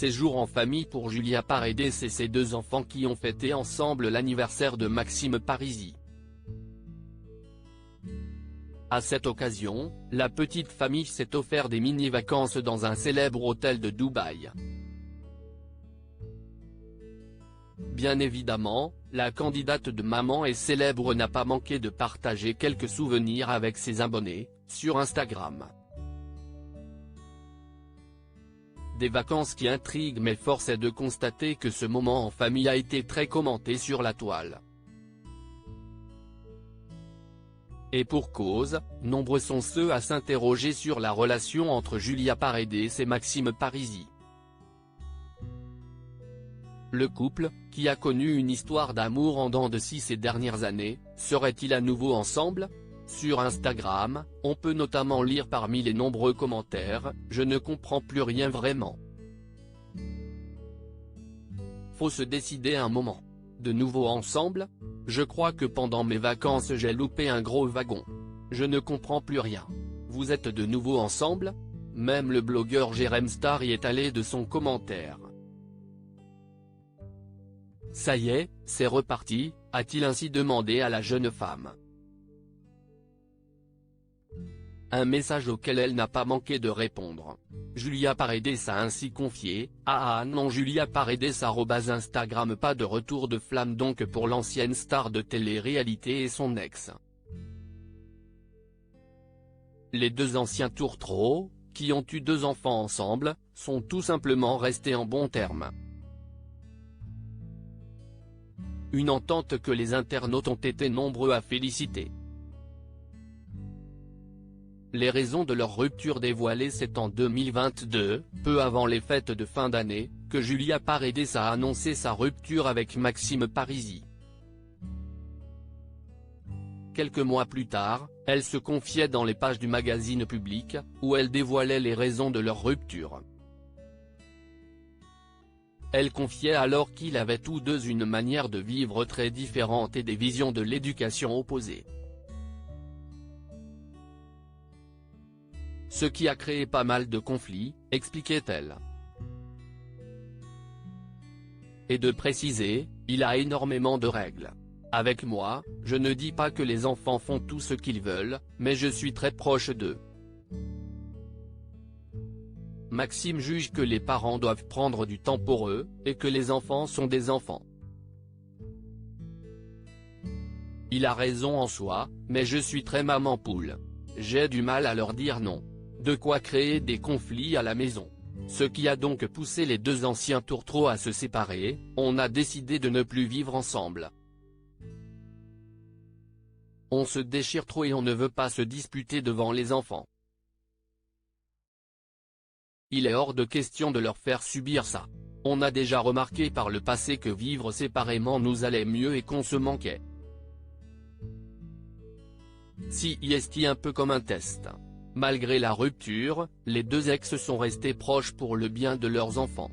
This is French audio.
séjour en famille pour Julia Paredes et ses deux enfants qui ont fêté ensemble l'anniversaire de Maxime Parisi. À cette occasion, la petite famille s'est offert des mini-vacances dans un célèbre hôtel de Dubaï. Bien évidemment, la candidate de Maman est célèbre n'a pas manqué de partager quelques souvenirs avec ses abonnés, sur Instagram. Des vacances qui intriguent mais force est de constater que ce moment en famille a été très commenté sur la toile. Et pour cause, nombreux sont ceux à s'interroger sur la relation entre Julia Paredes et Maxime Parisi. Le couple, qui a connu une histoire d'amour en dents de scie ces dernières années, serait-il à nouveau ensemble ? Sur Instagram, on peut notamment lire parmi les nombreux commentaires « Je ne comprends plus rien vraiment. Faut se décider un moment. De nouveau ensemble ? Je crois que pendant mes vacances j'ai loupé un gros wagon. Je ne comprends plus rien. Vous êtes de nouveau ensemble ? » Même le blogueur Jérém Star y est allé de son commentaire. « Ça y est, c'est reparti », a-t-il ainsi demandé à la jeune femme. Un message auquel elle n'a pas manqué de répondre. Julia Paredes a ainsi confié « Ah non Julia Paredes @Instagram pas de retour de flamme donc pour l'ancienne star de télé-réalité et son ex. Les deux anciens tourtereaux, qui ont eu 2 enfants ensemble, sont tout simplement restés en bons termes. Une entente que les internautes ont été nombreux à féliciter. Les raisons de leur rupture dévoilées c'est en 2022, peu avant les fêtes de fin d'année, que Julia Paredes a annoncé sa rupture avec Maxime Parisi. Quelques mois plus tard, elle se confiait dans les pages du magazine Public, où elle dévoilait les raisons de leur rupture. Elle confiait alors qu'ils avaient tous deux une manière de vivre très différente et des visions de l'éducation opposées. Ce qui a créé pas mal de conflits, expliquait-elle. Et de préciser, il a énormément de règles. Avec moi, je ne dis pas que les enfants font tout ce qu'ils veulent, mais je suis très proche d'eux. Maxime juge que les parents doivent prendre du temps pour eux, et que les enfants sont des enfants. Il a raison en soi, mais je suis très maman poule. J'ai du mal à leur dire non. De quoi créer des conflits à la maison. Ce qui a donc poussé les deux anciens tourtereaux à se séparer, on a décidé de ne plus vivre ensemble. On se déchire trop et on ne veut pas se disputer devant les enfants. Il est hors de question de leur faire subir ça. On a déjà remarqué par le passé que vivre séparément nous allait mieux et qu'on se manquait. Si est un peu comme un test. Malgré la rupture, les deux ex sont restés proches pour le bien de leurs enfants.